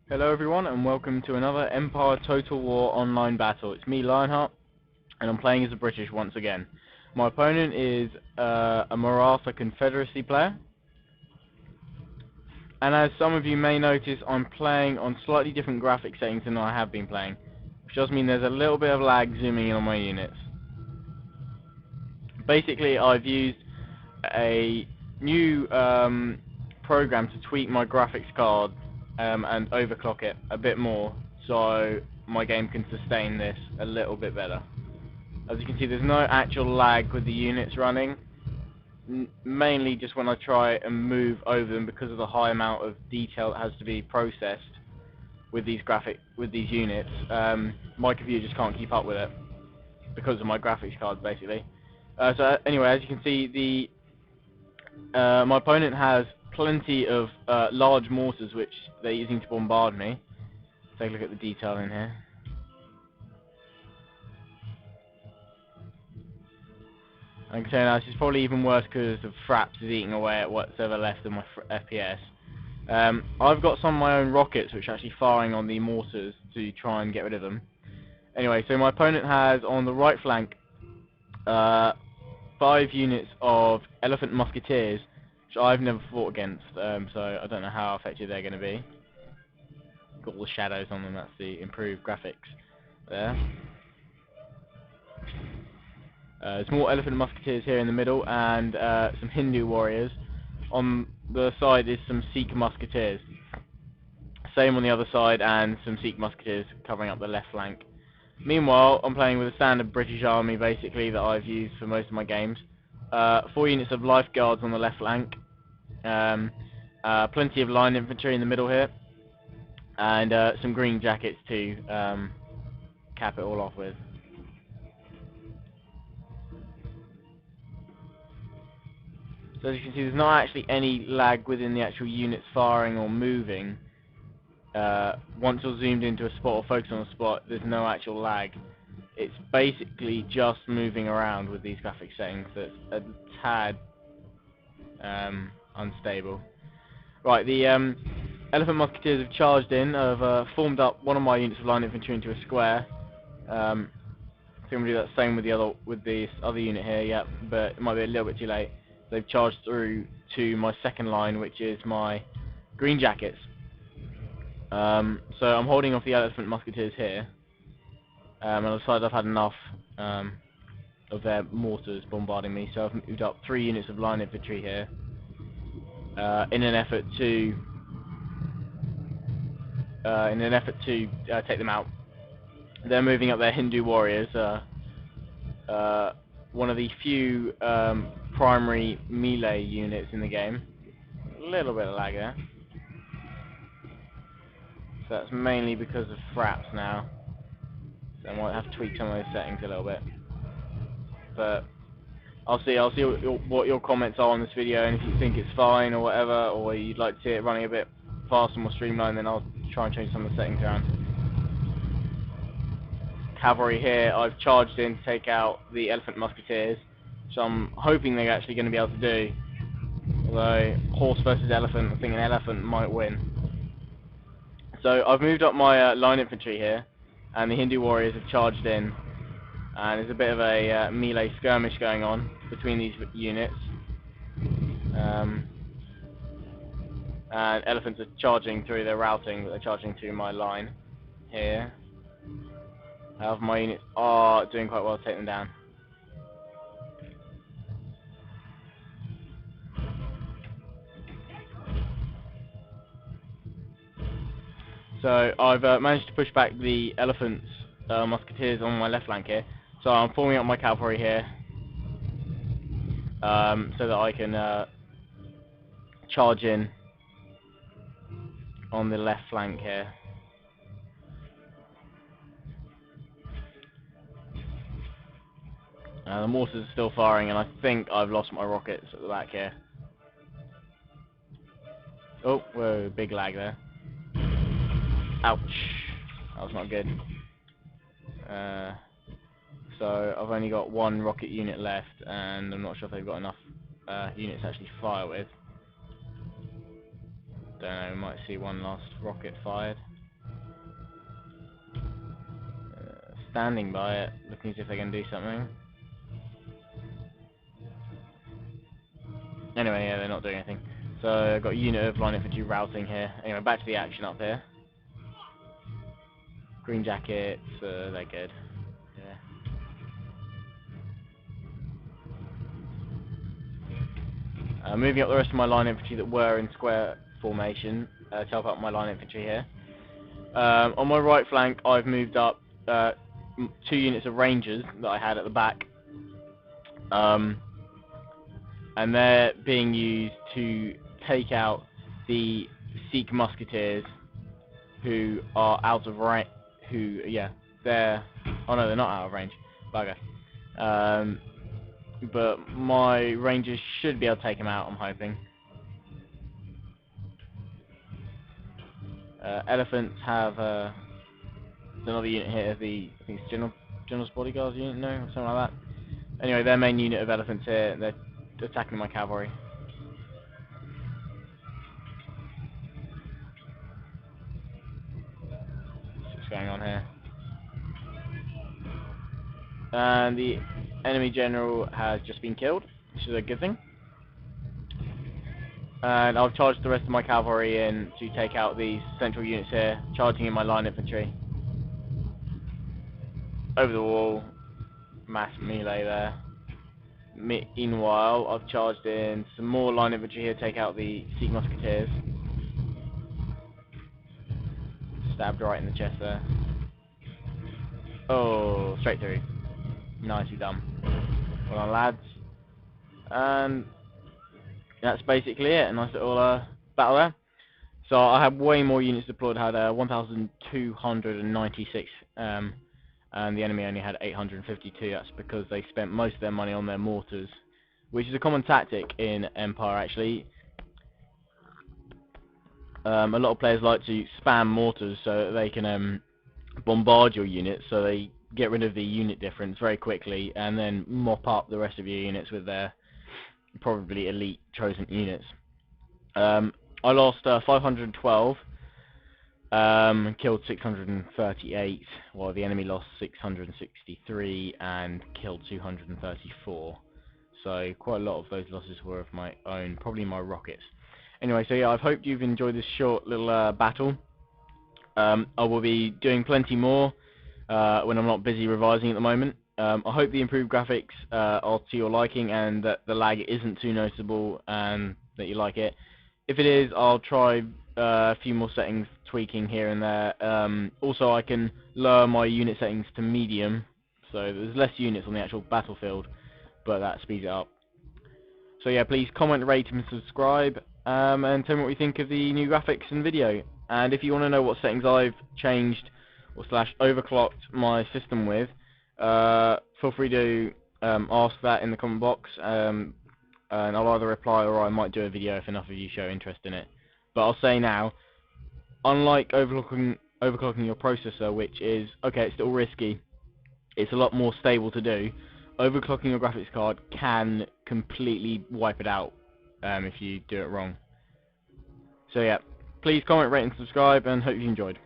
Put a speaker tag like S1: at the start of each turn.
S1: Hello everyone and welcome to another Empire Total War online battle. It's me, Lionheart, and I'm playing as a British once again. My opponent is a Maratha Confederacy player, and as some of you may notice, I'm playing on slightly different graphic settings than I have been playing, which does mean there's a little bit of lag zooming in on my units. Basically, I've used a new program to tweak my graphics card and overclock it a bit more so my game can sustain this a little bit better. As you can see, there's no actual lag with the units running, mainly just when I try and move over them because of the high amount of detail that has to be processed with these units. My computer just can't keep up with it because of my graphics card, basically. So anyway, as you can see, my opponent has plenty of large mortars which they're using to bombard me. Take a look at the detail in here. I can tell you now, this is probably even worse because the fraps is eating away at what's ever left of my FPS. I've got some of my own rockets which are actually firing on the mortars to try and get rid of them. Anyway, so my opponent has on the right flank 5 units of elephant musketeers, which I've never fought against, so I don't know how effective they're going to be. Got all the shadows on them, that's the improved graphics there. There's more elephant musketeers here in the middle, and some Hindu warriors. On the side is some Sikh musketeers. Same on the other side, and some Sikh musketeers covering up the left flank. Meanwhile, I'm playing with a standard British army, basically, that I've used for most of my games. 4 units of lifeguards on the left flank. Plenty of line infantry in the middle here. And some green jackets to cap it all off with. So as you can see, there's not actually any lag within the actual units firing or moving. Once you're zoomed into a spot or focused on a spot, there's no actual lag. It's basically just moving around with these graphic settings that's a tad unstable. Right, the elephant musketeers have charged in. Have formed up one of my units of line infantry into a square. I think I'm gonna do that same with this other unit here. Yep, but it might be a little bit too late. They've charged through to my second line, which is my green jackets. So I'm holding off the elephant musketeers here. And I've decided I've had enough of their mortars bombarding me, so I've moved up 3 units of line infantry here in an effort to take them out. They're moving up their Hindu warriors, one of the few primary melee units in the game. A little bit of lag there. So that's mainly because of fraps now. So I might have to tweak some of those settings a little bit. But I'll see what your comments are on this video, and if you think it's fine or whatever, or you'd like to see it running a bit faster, more streamlined, then I'll try and change some of the settings around. Cavalry here, I've charged in to take out the elephant musketeers, so I'm hoping they're actually going to be able to do. Although horse versus elephant, I think an elephant might win. So I've moved up my line infantry here, and the Hindu warriors have charged in, and there's a bit of a melee skirmish going on between these units. And elephants are charging through, they're routing, but they're charging to my line here. However, my units are doing quite well to take them down. So I've managed to push back the elephants, musketeers on my left flank here. So I'm forming up my cavalry here, so that I can charge in on the left flank here. The mortars are still firing, and I think I've lost my rockets at the back here. Oh, whoa, big lag there. Ouch. That was not good. So I've only got 1 rocket unit left, and I'm not sure if they've got enough units to actually fire with. Don't know, we might see one last rocket fired. standing by it, looking as if they're going to do something. Anyway, yeah, they're not doing anything. So I've got a unit of line infantry routing here. Anyway, back to the action up here. Green jackets, they're good. Yeah. Moving up the rest of my line infantry that were in square formation to help out my line infantry here. On my right flank, I've moved up 2 units of rangers that I had at the back. And they're being used to take out the Sikh musketeers who are out of range. They're... Oh no, they're not out of range. Bugger. But my rangers should be able to take them out, I'm hoping. Elephants have another unit here, I think it's General's Bodyguards unit, no? Or something like that. Anyway, their main unit of elephants here, they're attacking my cavalry. What's going on here? And the enemy general has just been killed, which is a good thing. And I've charged the rest of my cavalry in to take out these central units here, charging in my line infantry. Over the wall, mass melee there. Meanwhile, I've charged in some more line infantry here, take out the Sikh musketeers. Stabbed right in the chest there. Oh, straight through. Nicely done. Well done, lads. And that's basically it. A nice little battle there. So I had way more units deployed. I had 1,296, and the enemy only had 852. That's because they spent most of their money on their mortars, which is a common tactic in Empire, actually. A lot of players like to spam mortars so that they can bombard your units, so they get rid of the unit difference very quickly, and then mop up the rest of your units with their probably elite chosen units. I lost 512, killed 638, while the enemy lost 663 and killed 234. So quite a lot of those losses were of my own, probably my rockets. Anyway, so yeah, I hope you've enjoyed this short little battle. I will be doing plenty more when I'm not busy revising at the moment. I hope the improved graphics are to your liking and that the lag isn't too noticeable and that you like it. If it is, I'll try a few more settings, tweaking here and there. Also, I can lower my unit settings to medium, so there's less units on the actual battlefield, but that speeds it up. So yeah, please comment, rate and subscribe, and tell me what you think of the new graphics and video. And if you want to know what settings I've changed or / overclocked my system with, feel free to ask that in the comment box, and I'll either reply or I might do a video if enough of you show interest in it. But I'll say now, unlike overclocking your processor, which is, okay, it's still risky, it's a lot more stable to do, overclocking your graphics card can completely wipe it out if you do it wrong. So yeah, please comment, rate and subscribe, and hope you enjoyed.